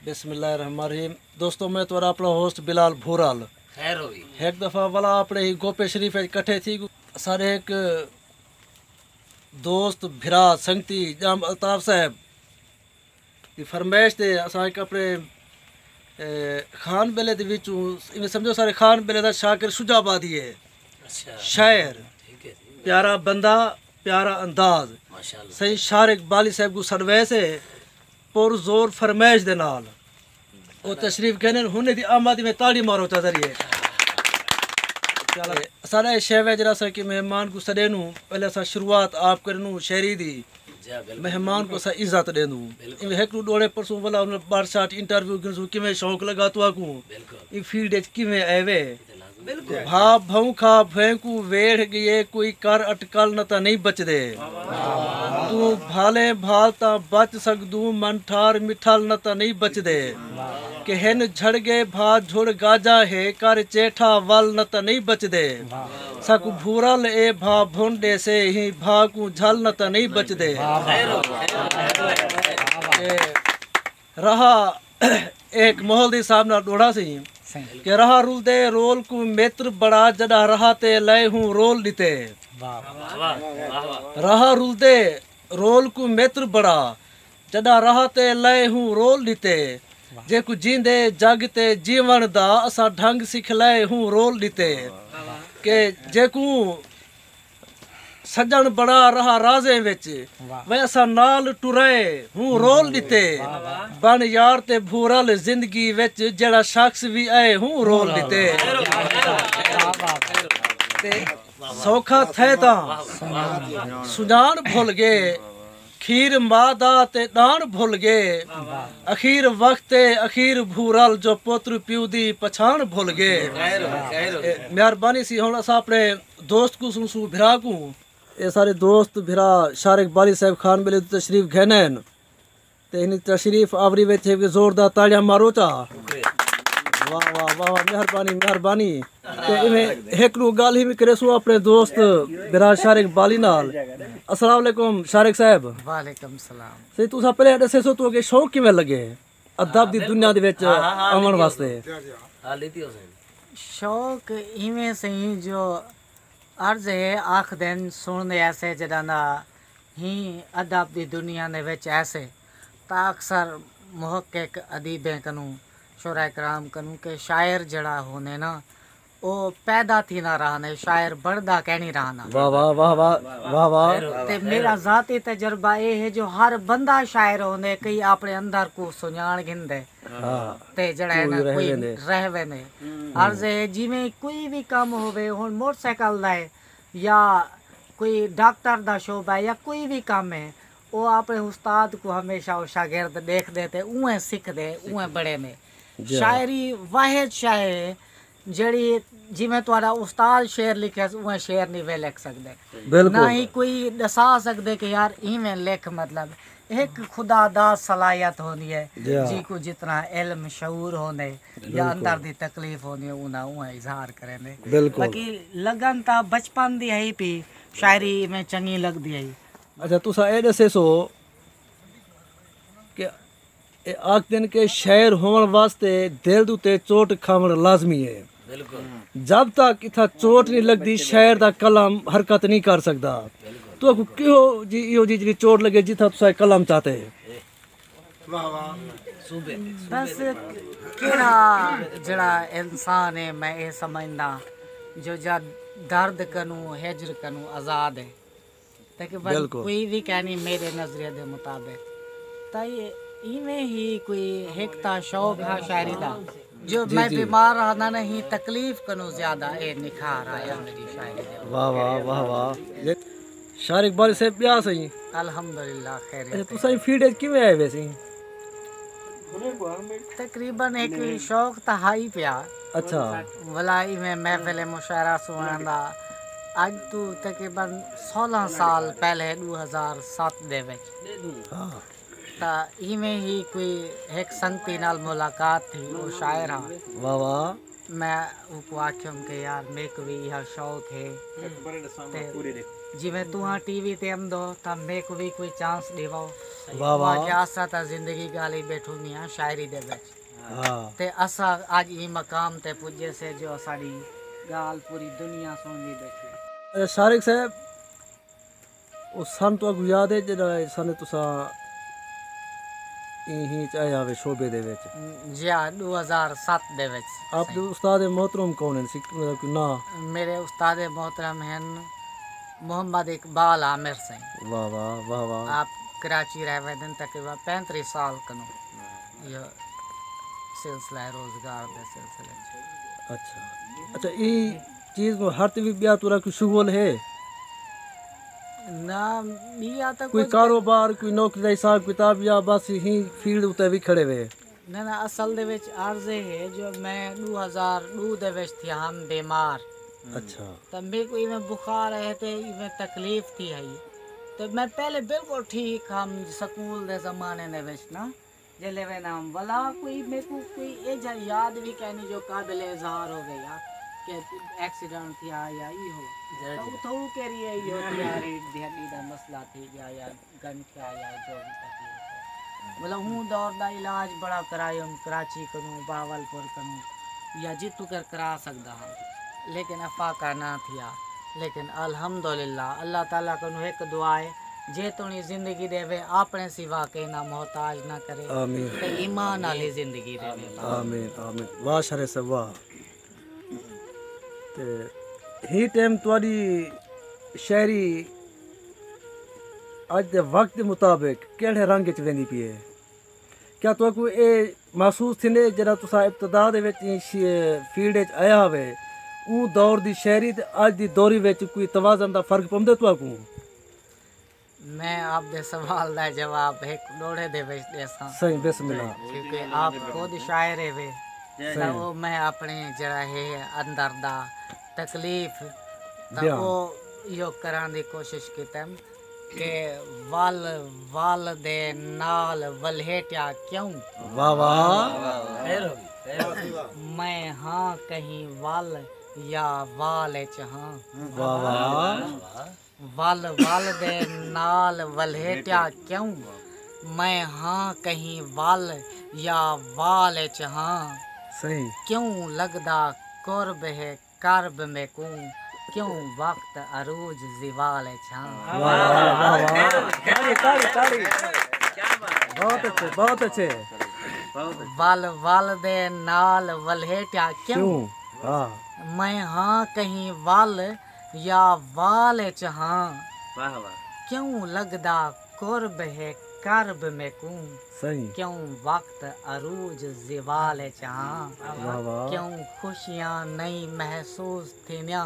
बिस्मिल्लाहिर्रहमानिर्रहीम। दोस्तों मैं तुम्हारा अपना होस्ट बिलाल भूराल। खैर होगी एक दफ़ा वाला अपने ही गोपे शरीफ इकट्ठे थी सारे एक दोस्त भिरा संगती जाम अल्ताफ साहब की फरमाइश थे असा एक अपने खान बेले इवें समझो सारे खान बेले का शाकिर शुजाबादी है। अच्छा शायर प्यारा बंदा प्यारा अंदाज माशाल्लाह सही शार इकबाली साहब को सडवैस है पुर जोर फरमाइश दे नाल वो तशरीफ कहने हुने दी आमदी में ताड़ी मारो ता जरिए सारा शेव है जरा सा कि मेहमान को सडे नु पहले सा शुरुआत आप करनू शेरी दी मेहमान को सा इज्जत देनू इन हेक डोड़े परसों वाला उन बार शाट इंटरव्यू करसु किमे शौक लगा तो आकू ई फील्ड किमे आवे भाप भौंखा फेंकू वेड़ गए कोई कर अटकल न ता नहीं बचदे तू भाले भालता बच सकदू मन ठार मिठल न ता नहीं बचदे कि हिन झड़ गए भा झुड़ गाजा है कर चेठा वल न ता नहीं बचदे सकु भूरल ए भा भुंडे से ही भा को झल न ता नहीं बचदे रहा एक मोहल दी साहब ना डोड़ा सी कि रहा रुलदे रोल को मित्र बड़ा जड़ा रहा ते लय हूँ रोल दिते रहा रुलदे रोल को मित्र बड़ा जड़ा रहा ते लय हूँ रोल दिते जे को जींदे जग ते जीवन दा असा ढंग सिखलाए हूँ रोल दिते के जे को सजन बड़ा रहा राजे विच वे असा नाल टुराए हूँ रोल दिते बन यार ते भूरल जिंदगी विच जेड़ा शख्स भी आए हूँ रोल दिते सौखा थे ता सुजान भुल गए खीर मादा ते दान भुल गए अखीर वक्त अखीर भूरल जो पुत्र प्यू दी पछाण भुल गए मेहरबानी सी हुण असा अपने दोस्त को सुनसू भिरा को ये सारे दोस्त भिरा शार इकबाली साहब खान बेले तशरीफ घेनन ते इन तशरीफ आवरी विच जोरदार तालियां मारो चा वाह वाह वाह मेहरबानी मेहरबानी ते इवें एक नु गाल ही करे सु अपने दोस्त भिरा शार इकबाली नाल अस्सलाम वालेकुम शारिक साहब। वालेकुम सलाम। सही तुसा पहले दसे सो तो के शौक किवें लगे अदब दी दुनिया दे विच आवन वास्ते? शौक इवें सही जो अर्ज है आख दिन सुनने ऐसे जदाना ही अदब दी दुनिया ने विच ऐसे ता अक्सर मुहक्किक अदीबें कनू शुरा कराम कनू के शायर जड़ा होने ना ओ पैदा थी ना रहने शायर बढ़दा कहनी रहना। वाह वाह वाह वाह वाह वाह। ते मेरा जाती तजर्बा ये है जो हर बंदा शायर होने कई अपने अंदर को सुजान गिंदे ते जड़ा है ना कोई रहवे ने अर्ज है जिवें कोई भी काम होवे हुन मोटरसाइकिल दा या कोई डॉक्टर दा शोबा या कोई भी काम है वो अपने उस्ताद को हमेशा वो शागिर्द देख देते उहें सीख दे उहें बड़े ने शायरी वाहिद शायर जड़ी जिमें तुहारा उस्ताद शेर लिखे उहें शेर नहीं वे लिख सकते ना ही कोई दसा सकते कि यार इवें लिख मतलब एक खुदा दा सलाहियत होनी है जी को जितना इल्म शऊर होने या अंदर दी तकलीफ होनी है उना उहें इजहार करेंगे बाकी लगन ता बचपन दी है पी शायरी में चंगी लगदी है। अच्छा तुसा ए दसे सो कि आख दिन के शायर होने वास्ते दिल दुते चोट खावण लाजमी है जब तक इथा चोट नहीं लगती शायर दा कलम हरकत नहीं कर सकता तो क्यों जी यो जी चोट लगे जिथा तुसा कलम चाहते बस केड़ा जड़ा इंसान है मैं ये समझदा जो जब दर्द कनू हिजर कनू आजाद है ताकि कोई भी कहनी मेरे नजरिए दे मुताबिक ताई इवें ही कोई हेकता शौक है शायरी दा जो मैं बीमार रहना नहीं तकलीफ कनू ज्यादा ए निखार आया मेरी शायरी दे। वाह वाह वाह वाह शार इकबाल से प्या सही अल्हम्दुलिल्लाह खैर। अच्छा तुसा फील्ड किवें आए वैसे? तकरीबन एक शौक ता हाई पिया। अच्छा वलाई में महफिल मुशायरा सुनांदा आज तो तकरीबन 16 साल पहले 2007 दे विच ता इवें ही कोई एक संगती नाल मुलाकात थी वो शायर हा वाह वाह मैं उनको आख्यम के यार मेरे को भी यह शौक है ते जिवें तुहां टीवी ते आंदो ता मेरे को भी कोई चांस देवाओ वाह वाह कि असा ता जिंदगी गाली बैठू मियां शायरी दे विच हाँ ते असा अज ई मकाम ते पुजे से जो साडी गाल पूरी दुनिया सुनदी बैठी। शारिक साहब ਉਹ ਸਾਨੂੰ ਤਾਂ ਯਾਦ ਹੈ ਜਿਹੜਾ ਸਾਨੂੰ ਤੁਸੀਂ ਇਹੀ ਚਾਹਿਆ ਵੇ ਸ਼ੋਬੇ ਦੇ ਵਿੱਚ जी हाँ 2007 दे विच ਆਪ ਦੇ ਉਸਤਾਦ मोहतरम कौन है कोई ना मेरे उस्ताद मोहतरम हैं मोहम्मद इकबाल आमिर सिंह। वाह वाह वाह वाह आप कराची रह दिन तकरीबन 35 साल कनो ये सिलसिला है रोजगार के सिलसिले च। अच्छा अच्छा ये चीज में हर भी ब्याह तुरा कोई शुगल है ना बिया तो कोई कारोबार कोई नौकरी का हिसाब किताब या बस ही फील्ड उते भी खड़े वे ना असल दे विच अर्ज़े है जो मैं 2002 दे विच थी हम बीमार। अच्छा तो मेरे को इवें बुखार है तो इवें तकलीफ थी है तो मैं पहले बिल्कुल ठीक हम स्कूल दे ज़माने दे विच ना जले वे नाम वाला कोई मेरे को कोई ए याद भी कहनी जो काबिल इज़हार हो गया कि एक्सीडेंट थिया या ई हो तो थोड़ा के लिए यो यार दिहाड़ी दा मसला थी गया या गन थिया या जो भी तकलीफ है मतलब हूँ दौर दा इलाज बड़ा करायो कराची करूँ बावलपुर करूँ या जितू कर करा सकदा हाँ लेकिन अफाका ना थिया लेकिन अल्हम्दुलिल्लाह अल्लाह ताला को एक दुआ है जे तुनी जिंदगी देवे अपने सिवा के ना मोहताज ना करे आमीन ते ईमान वाली जिंदगी देवे आमीन आमीन वाह शरे से वाह ते ही टाइम तुआरी शायरी आज दे वक्त के मुताबिक केड़े रंग च वेंदी पई है क्या तो को ए महसूस थिंदे जरा तुसा इब्तिदा दे विच फील्ड च आया होवे ऊ दौर दी शायरी ते आज दी दौरी विच कोई तवाज़न दा फर्क पौंदे तो को मैं आप दे सवाल दा जवाब एक डोड़े दे विच देसा सही बिस्मिल्लाह क्योंकि आप खुद शायर है वे तो वो मैं अपने जरा है अंदर दा तकलीफ तो वो यो कराने दी कोशिश कीता के वल वल दे नाल वलहेटिया क्यों वाह वाह मैं हाँ कहीं वल या वाल चाह वाह वाह वल वल दे नाल वलहेटिया क्यों मैं हाँ कहीं वल या वाल चाह सही क्यों लगदा कुर्ब है कर्ब में को क्यों वक्त अरूज जिवाल छां। वाह वाह वाह ताली ताली ताली बहुत अच्छे वल वल दे नाल वलहेटिया क्यों हाँ मैं हाँ कहीं वल या वाल चाह क्यों लगदा कुर्ब है कर्ब में को सही क्यों वक्त अरूज जिवाल चाह वाह वाह क्यों खुशियां नहीं महसूस थीनिया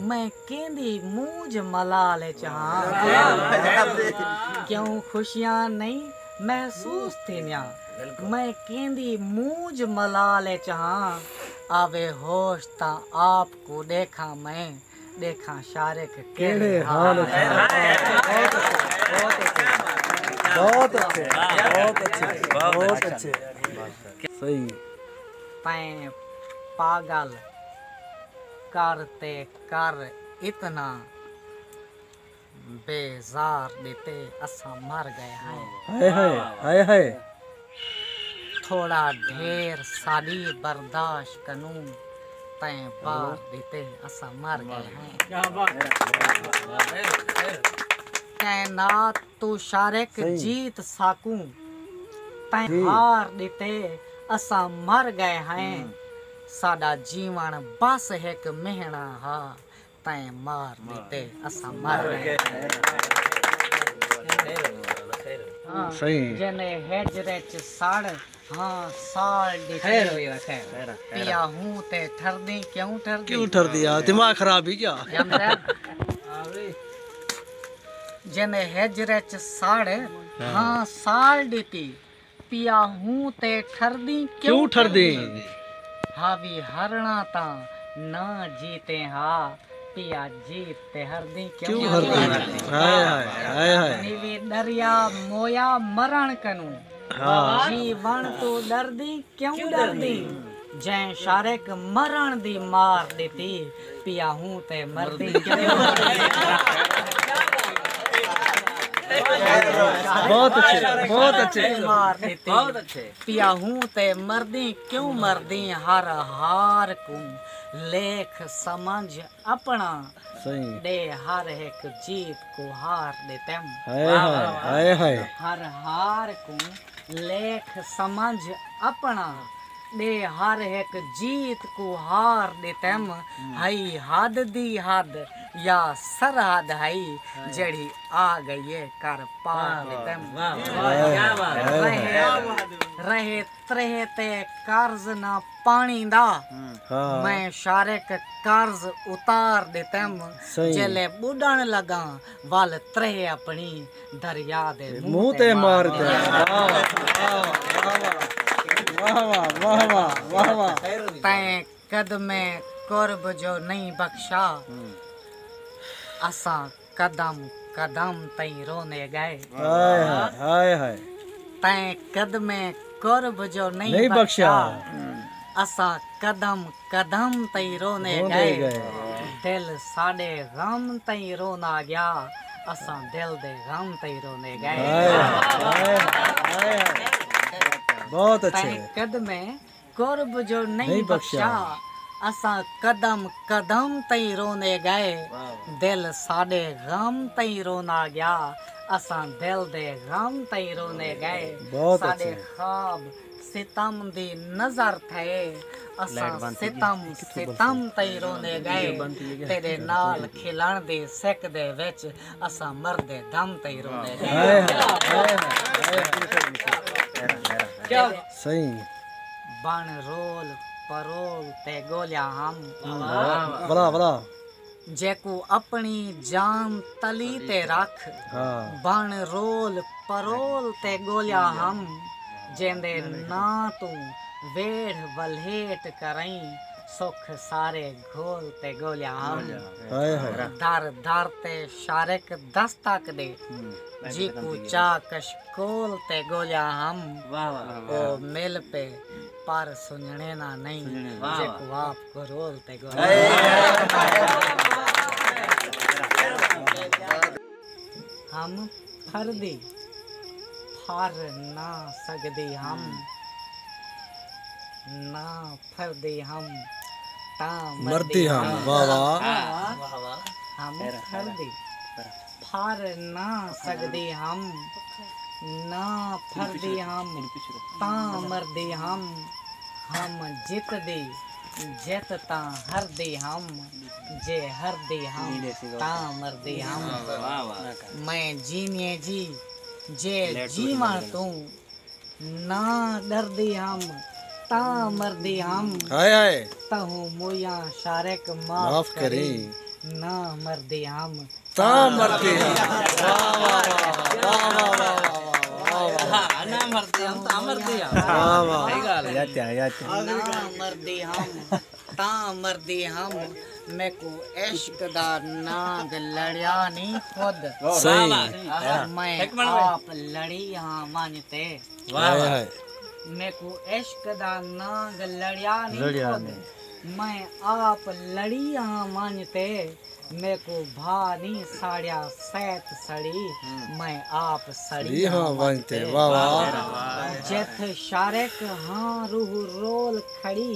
मैं केंदी मूंज मलाल चाह क्यों खुशियां नहीं महसूस थीनिया मैं केंदी मूंज मलाल चाह आवे होश ता आपको देखा मैं देखा शारिक केड़े हाल बहुत अच्छे बहुत अच्छे बहुत अच्छे सही तैं पागल करते कर इतना बेजार देते असा मर गए हैं हाय हाय हाय हाय थोड़ा ढेर साली बर्दाश्त कनू तैं बार देते असा मर गए हैं तैनात तू शारिक जीत साकू तैं हार देते असा मर गए हैं साडा जीवन बस एक महीना हा तैं मार देते असा मर गए सही जने हेजरे च साड़ हाँ साल देते पिया हूँ ते ठरदी क्यों ठर दिया दिमाग खराब ही क्या जने हेजरे च साड़ हाँ साल देती पिया हूँ ते ठरदी क्यों ठर दी हावी हरना ता ना जीते हा पिया जीत ते हरदी क्यों हर दी हाय हाय हाय हाय नीवी दरिया मोया मरण कनू जीवन तो डरदी क्यों डरदी जै शारिक मरण दी मार देती पिया हूं ते मरदी क्यों बहुत अच्छे मार देती पिया हूं ते मरदी क्यों मरदी हर हार को लेख समझ अपना सही दे हर एक जीत को हार देते हाय हाय हर हार को लेख समझ अपना दे हर एक जीत को हार देते हई हद दी हद या सरहद हई जड़ी आ गई है कर पार देते रहे त्रेहे ते कर्ज ना पानी दा मैं शारिक कर्ज उतार देते जेले बुडन लगा वाल त्रेहे अपनी दरिया दे मुंह ते मार दे वाह वाह वाह वाह वाह वाह तैं कदमे कुर्ब जो नहीं बख्शा असा कदम कदम तई रोने गए हाय हाय तैं कदमे कुर्ब जो नहीं बख्शा असा कदम कदम तई रोने गए दिल साडे गम तई रोना गया असा दिल दे गम तई रोने गए बहुत अच्छे तैं कदमे कुर्ब जो नहीं बख्शा असा कदम कदम तई रोने गए दिल साडे गम तई रोना गया असा दिल दे गम तई रोने गए साडे ख्वाब सितम दी नजर थे असा सितम सितम तई रोने गए तेरे नाल खिलण दी सिक दे विच असा मरदे दम तई रोने गए सही बन रोल परोल ते गोलिया हम बड़ा बड़ा जेको अपनी जान तली ते रख बन रोल परोल ते गोलिया हम जेंदे ना तू वेढ़ वलहेट करई सुख सारे घोल ते गोलिया हम दर दर ते शारिक दस्तक दे जी कूचा कशकोल ते गोलिया हम ओ मिल पे पर सुनने ना नहीं जे को आप को रोल ते हम फर्दी फर ना सकदे हम ना फर्दी हम ता मरती हम वाह वाह हम फर्दी फर ना सकदे हम ना फर्दी हम ता मरदी हम जित दे जित ता हर दे हम जे हर दे हम ता मरदी हम मैं जीने जी जे जीवा तू ना डर दे हम ता मरदी हम हाय हाय तहु मोया शारिक माफ करे ना मरदी हम ता मरती हम वाह वाह वाह वाह ना मरदी हम ता मरदी हम वाह वाह ना मरदी हम ता मरदी हम मैं को इश्क दा नाग लड़िया नहीं खुद सही मैं आप लड़ी हाँ मानते मैं को इश्क दा नाग लड़िया नहीं खुद मैं आप लड़ी हाँ मानते मैं को भानी साड़िया सैत सड़ी मैं आप सड़ी हाँ मानते वाह वाह जेठ शारिक हाँ रूह रोल खड़ी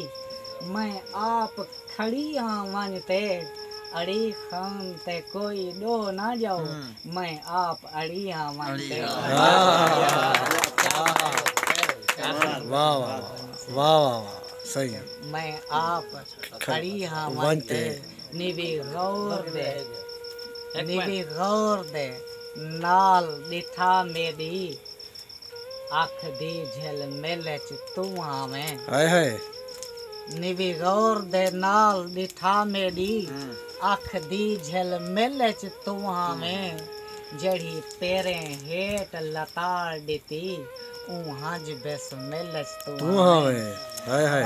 मैं आप खड़ी हाँ मानते अड़ी खान ते कोई डो ना जाओ मैं आप अड़ी हाँ मानते वाह वाह वाह वाह सही मैं आप खड़ी हाँ मानते निवी गौर दे नाल दिठा मेरी आँख दी झल मेले च तू हाँ मैं हाय हाय निवी गौर दे नाल दिठा मेरी आँख दी झल मेले च तू हाँ मैं जड़ी तेरे हेट लताड़ देती हज बेस मेले च तू हाँ मैं हाय हाय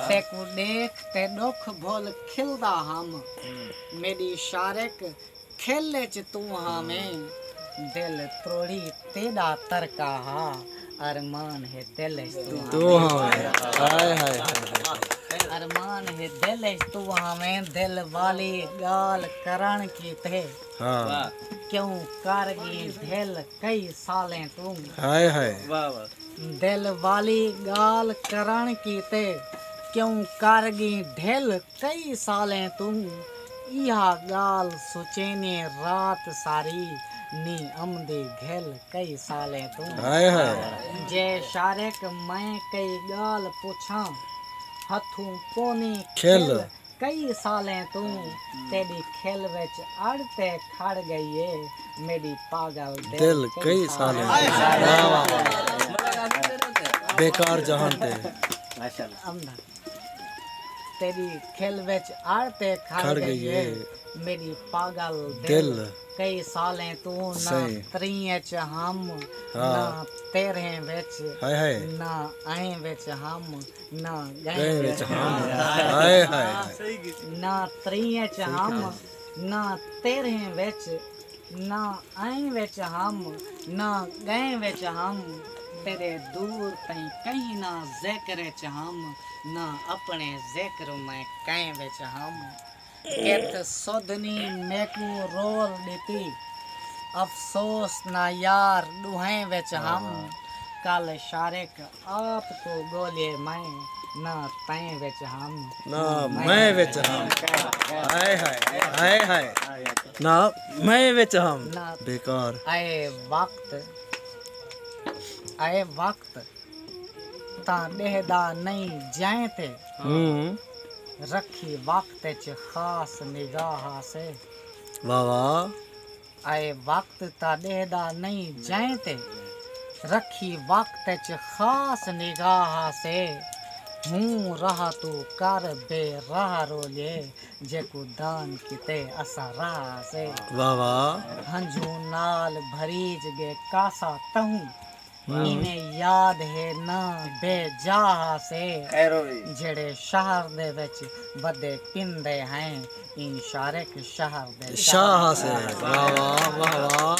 ते को देख ते दुख भोल खिलदा हम मेरी शारिक खेले च तू हाँ में दिल तोड़ी तेरा तरका हा अरमान है दिल तू हाँ हाय हाय अरमान है दिल तू हमें दिल वाली गाल करण की थे हाँ क्यों कर गई दिल कई सालें तू हाय हाय दिल वाली गाल करण की ते क्यों कर गई ढिल कई सालें तू यह गाल सोचेने रात सारी नी अमदी घेल कई सालें तू हाय हाय जे शारिक मैं कई गाल पूछा हथू पोनी खेल कई सालें तू तेरी खेल विच अड़ते खड़ गई है मेरी पागल दिल कई सालें वाह वाह बेकार जहान ते अमदा तेरी खेल विच आड़ते खड़ गई है मेरी पागल दिल कई सालें तू ना त्रीए च हम ना तेरे विच हाय हाय ना आए विच हम ना गए गए विच हम हाय हाय ना त्रीए च हम ना तेरे विच ना आए विच हम ना गए विच हम तेरे दूर तई कहीं ना जिक्र च हम ना अपने जिक्र में कहीं विच हम कित सोधनी मेकू रोल दी अफसोस ना यार दुहें विच हम कल शारिक आप तो गोले मैं ना तय विच हम ना मैं विच हम हाय हाय हाय हाय ना मैं विच हम ना बेकार आए वक्त ता देहदा नहीं जाए ते रखी वक्त च खास निगाह से वाह वाह आए वक्त ता देहदा नहीं जाए ते रखी वक्त च खास निगाह से हूँ रहा तू कर बे राह रोले जेकू दान किते असा राह से वाह वाह हंझू नाल भरीज गे कासा तहूँ इन्हें याद है ना बेजाह से जेड़े शहर दे विच बदे पिंदे हैं इन शारिक शहर दे शाह से वाह वाह वाह वाह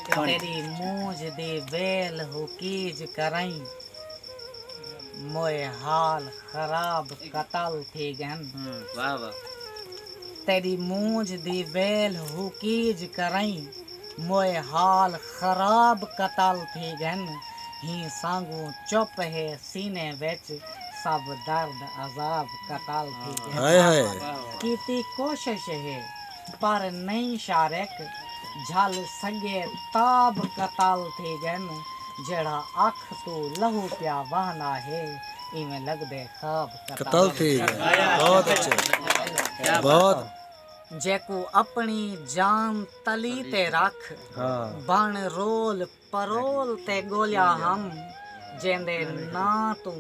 तेरी मूंज दी वेल हुकीज करई मोए हाल खराब कतल थी गन तेरी मूंज दी वेल हुकीज करई मोए हाल खराब कतल थी गन ही सांगू चुप है सीने विच सब दर्द अजाब कतल थी गन हाय हाय कीती कोशिश है पर नहीं शारिक झल सगे ताब कतल थी गन जड़ा अख तो लहू प्या बहना है इमें लगदे खाब कतल थी बहुत अच्छे बहुत जेकू अपनी जान तली ते रख हाँ बन रोल परोल ते गोलिया हम जेंदे ना तू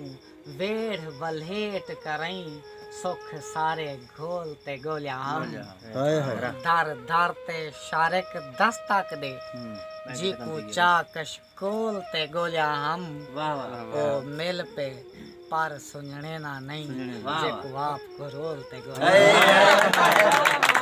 वेड़ वल्हेट करई सुख सारे घोल ते गोलिया हम हाय हाय दर दर ते शारिक दस्तक दे जीकू चाकश कोल ते गोलिया हम ओ मिल पे पर सुनने ना नहीं जेकू आप को रोल ते गोलिया